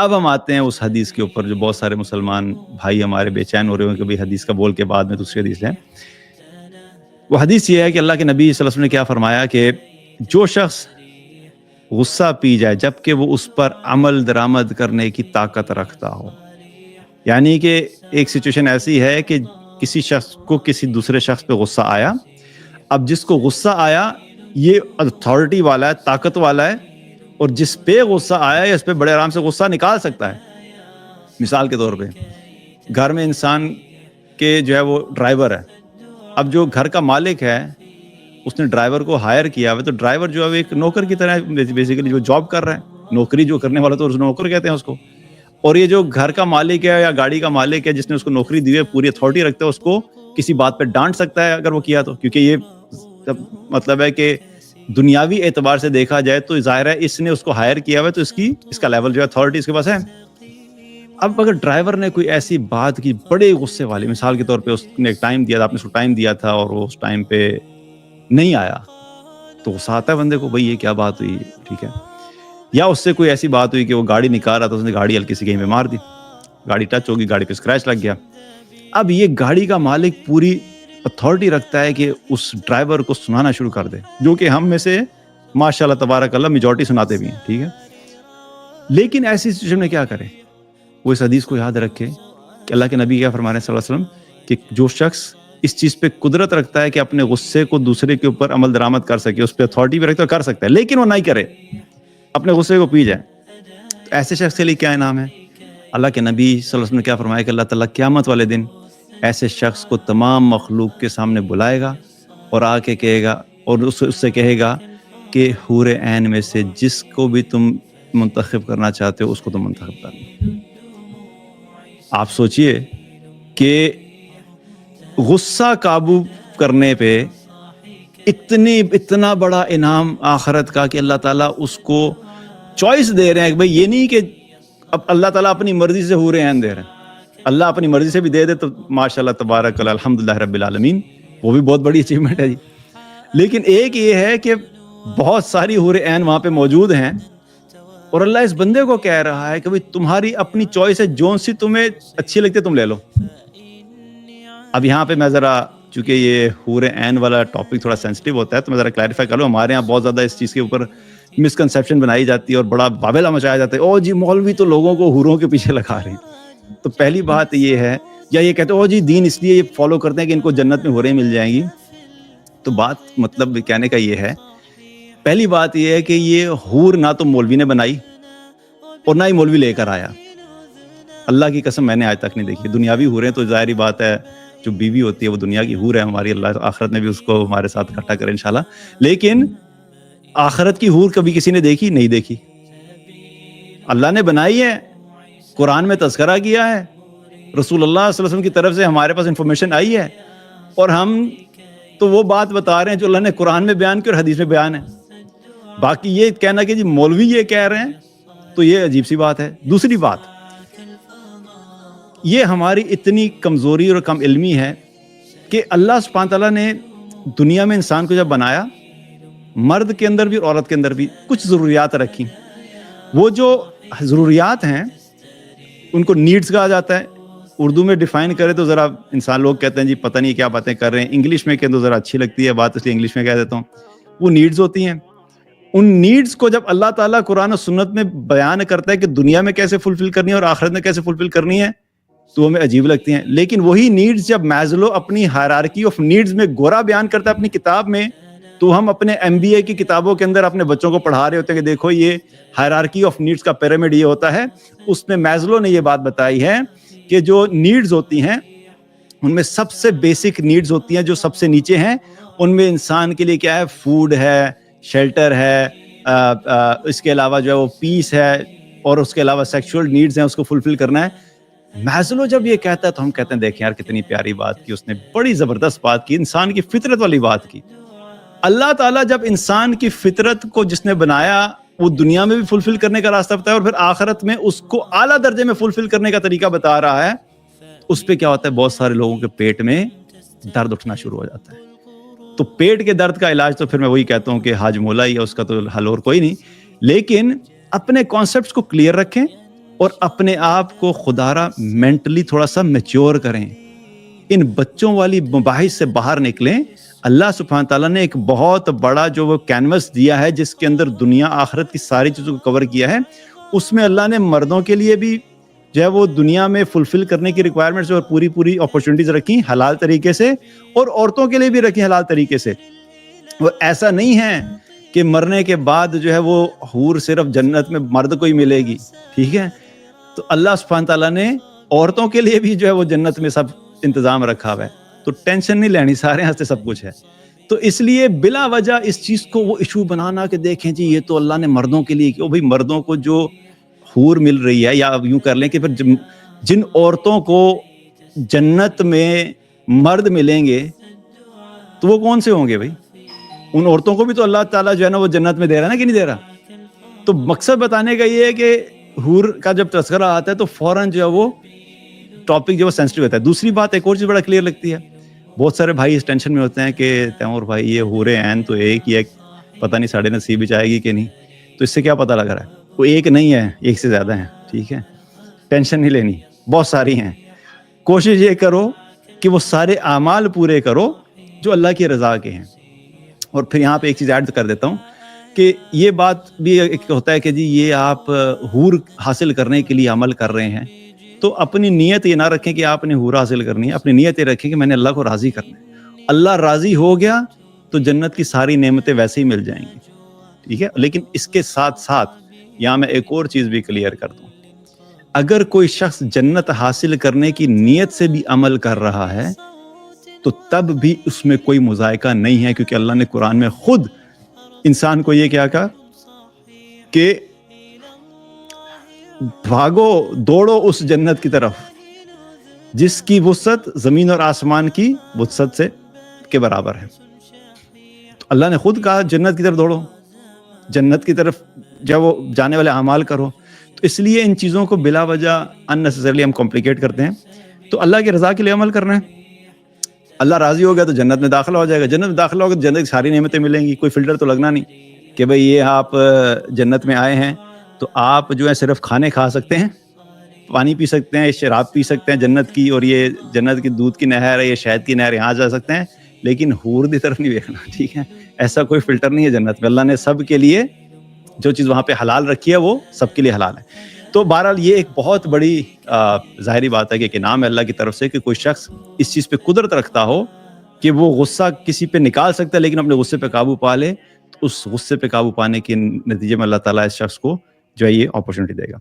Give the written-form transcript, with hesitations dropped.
اب ہم آتے ہیں اس حدیث کے اوپر جو بہت سارے مسلمان بھائی ہمارے بے چین ہو رہے ہیں کہ بھئی حدیث کا بول کے بعد میں دوسری حدیث لیں. وہ حدیث یہ ہے کہ اللہ کے نبی صلی اللہ علیہ وسلم نے کیا فرمایا کہ جو شخص غصہ پی جائے جبکہ وہ اس پر عمل درآمد کرنے کی طاقت رکھتا ہو، یعنی کہ ایک سچویشن ایسی ہے کہ کسی شخص کو کسی دوسرے شخص پہ غصہ آیا، اب جس کو غصہ آیا یہ اتھارٹی والا ہے، طاقت والا ہے، اور جس پہ غصہ آیا ہے اس پہ بڑے آرام سے غصہ نکال سکتا ہے. مثال کے طور پہ گھر میں انسان کے جو ہے وہ ڈرائیور ہے، اب جو گھر کا مالک ہے اس نے ڈرائیور کو ہائر کیا ہوا، تو ڈرائیور جو ہے ایک نوکر کی طرح بیسیکلی جو جاب کر رہا ہے، نوکری جو کرنے والا تو اس نوکر کہتے ہیں اس کو. اور یہ جو گھر کا مالک ہے یا گاڑی کا مالک ہے جس نے اس کو نوکری دی ہے، پوری اتھارٹی رکھتا ہے، اس کو کسی بات پہ ڈانٹ سکتا ہے اگر وہ کیا تو، کیونکہ یہ مطلب ہے کہ دنیاوی اعتبار سے دیکھا جائے تو ظاہر ہے اس نے اس کو ہائر کیا ہوا ہے تو اس کا لیول جو ہے اتھارٹی اس کے پاس ہے. اب اگر ڈرائیور نے کوئی ایسی بات کی بڑے غصے والی، مثال کے طور پہ اس نے ایک ٹائم دیا تھا، آپ نے اس کو ٹائم دیا تھا اور وہ اس ٹائم پہ نہیں آیا، تو غصہ آتا ہے بندے کو، بھئی یہ کیا بات ہوئی، ٹھیک ہے. یا اس سے کوئی ایسی بات ہوئی کہ وہ گاڑی نکال رہا تھا، اس نے گاڑی ہلکی سی کہیں پہ مار دی، گاڑی ٹچ ہوگی، گاڑی پہ اسکریچ لگ گیا. اب یہ گاڑی کا مالک پوری اتھارٹی رکھتا ہے کہ اس ڈرائیور کو سنانا شروع کر دے، جو کہ ہم میں سے ماشاءاللہ تبارک اللہ میجورٹی سناتے بھی ہیں، ٹھیک ہے. لیکن ایسی سچویشن میں کیا کرے؟ وہ اس حدیث کو یاد رکھے کہ اللہ کے نبی کیا فرما رہے ہیں صلی اللہ علیہ وسلم کہ جو شخص اس چیز پہ قدرت رکھتا ہے کہ اپنے غصے کو دوسرے کے اوپر عمل درآمد کر سکے، اس پہ اتھارٹی بھی رکھتا ہے، کر سکتا ہے، لیکن وہ نہیں کرے، اپنے غصے کو پی جائے، تو ایسے شخص کے لیے کیا انعام ہے؟ اللہ کے نبی صلی اللہ علیہ وسلم نے کیا فرمایا کہ اللہ تعالیٰ قیامت والے دن ایسے شخص کو تمام مخلوق کے سامنے بلائے گا اور آ کے کہے گا، اور اس سے کہے گا کہ حور عین میں سے جس کو بھی تم منتخب کرنا چاہتے ہو اس کو تم منتخب کر لو. آپ سوچئے کہ غصہ قابو کرنے پہ اتنا بڑا انعام آخرت کا کہ اللہ تعالیٰ اس کو چوائس دے رہے ہیں کہ بھئی یہ نہیں کہ اب اللہ تعالیٰ اپنی مرضی سے حور عین دے رہے ہیں، اللہ اپنی مرضی سے بھی دے دے تو ماشاءاللہ تبارک اللہ الحمدللہ رب العالمین، وہ بھی بہت بڑی اچیومنٹ ہے جی. لیکن ایک یہ ہے کہ بہت ساری حور عین وہاں پہ موجود ہیں اور اللہ اس بندے کو کہہ رہا ہے کہ بھئی تمہاری اپنی چوائس ہے، جون سی تمہیں اچھی لگتی ہے تم لے لو. اب یہاں پہ میں ذرا، چونکہ یہ حور عین والا ٹاپک تھوڑا سینسٹیو ہوتا ہے تو میں ذرا کلیریفائی کر لوں. ہمارے یہاں بہت زیادہ اس چیز کے اوپر مسکنسیپشن بنائی جاتی ہے اور بڑا بابیلا مچایا جاتا ہے، او جی مولوی تو لوگوں کو حوروں کے پیچھے لگا رہے ہیں. تو پہلی بات یہ ہے، یا یہ کہتے ہیں او جی دین اس لیے یہ فالو کرتے ہیں کہ ان کو جنت میں حوریں مل جائیں گی. تو بات مطلب کہنے کا یہ ہے، پہلی بات یہ ہے کہ یہ حور نہ تو مولوی نے بنائی اور نہ ہی مولوی لے کر آیا. اللہ کی قسم میں نے آج تک نہیں دیکھی. دنیاوی حوریں تو ظاہری بات ہے، جو بیوی ہوتی ہے وہ دنیا کی حور ہے ہماری، اللہ آخرت میں بھی اس کو ہمارے ساتھ اکٹھا کرے انشاءاللہ. لیکن آخرت کی حور کبھی کسی نے دیکھی؟ نہیں دیکھی. اللہ نے بنائی ہے، قرآن میں تذکرہ کیا ہے، رسول اللہ صلی اللہ علیہ وسلم کی طرف سے ہمارے پاس انفارمیشن آئی ہے، اور ہم تو وہ بات بتا رہے ہیں جو اللہ نے قرآن میں بیان کی اور حدیث میں بیان ہے. باقی یہ کہنا کہ جی مولوی یہ کہہ رہے ہیں تو یہ عجیب سی بات ہے. دوسری بات، یہ ہماری اتنی کمزوری اور کم علمی ہے کہ اللہ سبحانہ تعالیٰ نے دنیا میں انسان کو جب بنایا، مرد کے اندر بھی اور عورت کے اندر بھی کچھ ضروریات رکھی. وہ جو ضروریات ہیں ان کو نیڈز کہا جاتا ہے. اردو میں ڈیفائن کرے تو ذرا انسان لوگ کہتے ہیں جی پتہ نہیں کیا باتیں کر رہے ہیں، انگلش میں کہہ دو ذرا اچھی لگتی ہے بات، اس لیے انگلش میں کہہ دیتا ہوں. وہ نیڈز ہوتی ہیں. ان نیڈز کو جب اللہ تعالیٰ قرآن و سنت میں بیان کرتا ہے کہ دنیا میں کیسے فلفل کرنی ہے اور آخرت میں کیسے فلفل کرنی ہے، تو ہمیں عجیب لگتی ہیں. لیکن وہی نیڈز جب میزلو اپنی ہائرارکی آف نیڈز میں گورا بیان کرتا ہے اپنی کتاب میں، تو ہم اپنے MBA کی کتابوں کے اندر اپنے بچوں کو پڑھا رہے ہوتے ہیں کہ دیکھو یہ ہائرارکی آف نیڈز کا پیرامڈ یہ ہوتا ہے. اس میں میزلو نے یہ بات بتائی ہے کہ جو نیڈز ہوتی ہیں ان میں سب سے بیسک نیڈز ہوتی ہیں جو سب سے نیچے ہیں. ان میں انسان کے لیے کیا ہے؟ فوڈ ہے، شیلٹر ہے، اس کے علاوہ جو ہے وہ پیس ہے، اور اس کے علاوہ سیکشول نیڈز ہیں، اس کو فلفل کرنا ہے. میزلو جب یہ کہتا ہے تو ہم کہتے ہیں دیکھیں یار کتنی پیاری بات کی اس نے، بڑی زبردست بات کی، انسان کی فطرت والی بات کی. اللہ تعالیٰ جب انسان کی فطرت کو جس نے بنایا وہ دنیا میں بھی فلفل کرنے کا راستہ بتایا اور پھر آخرت میں اس کو اعلیٰ درجے میں فلفل کرنے کا طریقہ بتا رہا ہے، اس پہ کیا ہوتا ہے؟ بہت سارے لوگوں کے پیٹ میں درد اٹھنا شروع ہو جاتا ہے. تو پیٹ کے درد کا علاج تو پھر میں وہی کہتا ہوں کہ حاج مولا ہی ہے، اس کا تو حل اور کوئی نہیں. لیکن اپنے کانسیپٹس کو کلیئر رکھیں اور اپنے آپ کو خدارا مینٹلی تھوڑا سا میچور کریں، ان بچوں والی مباحث سے باہر نکلیں۔ اللہ سبحانہ تعالیٰ نے ایک بہت بڑا جو وہ کینوس دیا ہے جس کے اندر دنیا آخرت کی ساری چیزوں کو کور کیا ہے، اس میں اللہ نے مردوں کے لیے بھی جو ہے وہ دنیا میں فلفل کرنے کی ریکوائرمنٹس اور پوری اپرچونیٹیز رکھی حلال طریقے سے، اور عورتوں کے لیے بھی رکھی حلال طریقے سے۔ وہ ایسا نہیں ہے کہ مرنے کے بعد جو ہے وہ حور صرف جنت میں مرد کو ہی ملے گی، ٹھیک ہے؟ تو اللہ سبحانہ تعالیٰ نے عورتوں کے لیے بھی جو ہے وہ جنت میں سب انتظام رکھا ہوا ہے، تو ٹینشن نہیں لینی، سارے ہاں سے سب کچھ ہے۔ تو اس لیے بلا وجہ اس چیز کو وہ ایشو بنانا کہ دیکھیں جی یہ تو اللہ نے مردوں کے لیے کیا، بھائی مردوں کو جو حور مل رہی ہے، یا یوں کر لیں کہ پھر جن عورتوں کو جنت میں مرد ملیں گے تو وہ کون سے ہوں گے بھائی؟ ان عورتوں کو بھی تو اللہ تعالیٰ جو ہے نا وہ جنت میں دے رہا ہے نا کہ نہیں دے رہا؟ تو مقصد بتانے کا یہ ہے کہ حور کا جب تذکرہ آتا ہے تو فوراً جو ہے وہ ٹاپک جو ہے سینسٹیو ہوتا ہے۔ دوسری بات ایک اور چیز بڑا کلیئر لگتی ہے، بہت سارے بھائی اس ٹینشن میں ہوتے ہیں کہ تیمور بھائی یہ حورے عین تو ایک ہی ہے، پتہ نہیں ساڑھے نصیب جائے گی کہ نہیں، تو اس سے کیا پتہ لگ رہا ہے؟ وہ ایک نہیں ہے، ایک سے زیادہ ہیں، ٹھیک ہے؟ ٹینشن نہیں لینی، بہت ساری ہیں۔ کوشش یہ کرو کہ وہ سارے اعمال پورے کرو جو اللہ کی رضا کے ہیں۔ اور پھر یہاں پہ ایک چیز ایڈ کر دیتا ہوں کہ یہ بات بھی ایک ہوتا ہے کہ جی یہ آپ حور حاصل کرنے کے لیے عمل کر رہے ہیں، تو اپنی نیت یہ نہ رکھیں کہ آپ نے حور حاصل کرنی ہے، اپنی نیت یہ رکھیں کہ میں نے اللہ کو راضی کرنا ہے۔ اللہ راضی ہو گیا تو جنت کی ساری نعمتیں ویسے ہی مل جائیں گی، ٹھیک ہے؟ لیکن اس کے ساتھ ساتھ یہاں میں ایک اور چیز بھی کلیئر کر دوں، اگر کوئی شخص جنت حاصل کرنے کی نیت سے بھی عمل کر رہا ہے تو تب بھی اس میں کوئی مذائقہ نہیں ہے، کیونکہ اللہ نے قرآن میں خود انسان کو یہ کیا کہا کہ بھاگو دوڑو اس جنت کی طرف جس کی وسعت زمین اور آسمان کی وسعت سے کے برابر ہے۔ تو اللہ نے خود کہا جنت کی طرف دوڑو، جنت کی طرف جب وہ جانے والے اعمال کرو۔ تو اس لیے ان چیزوں کو بلا وجہ unnecessarily ہم کمپلیکیٹ کرتے ہیں۔ تو اللہ کی رضا کے لیے عمل کرنا ہے، اللہ راضی ہو گیا تو جنت میں داخلہ ہو جائے گا، جنت میں داخلہ ہوگا تو جنت کی ساری نعمتیں ملیں گی، کوئی فلٹر تو لگنا نہیں کہ بھئی یہ آپ جنت میں آئے ہیں تو آپ جو ہے صرف کھانے کھا سکتے ہیں، پانی پی سکتے ہیں، شراب پی سکتے ہیں جنت کی، اور یہ جنت کی دودھ کی نہر ہے، یہ شہد کی نہر، یہاں جا سکتے ہیں، لیکن حور دی طرف نہیں دیکھنا، ٹھیک ہے؟ ایسا کوئی فلٹر نہیں ہے جنت میں، اللہ نے سب کے لیے جو چیز وہاں پہ حلال رکھی ہے وہ سب کے لیے حلال ہے۔ تو بہرحال یہ ایک بہت بڑی ظاہری بات ہے کہ انعام ہے اللہ کی طرف سے کہ کوئی شخص اس چیز پہ قدرت رکھتا ہو کہ وہ غصہ کسی پہ نکال سکتا ہے لیکن اپنے غصے پہ قابو پا لے، تو اس غصے پہ قابو پانے کے نتیجے میں اللہ تعالیٰ اس شخص کو جو ہے یہ اپرچونٹی دے گا۔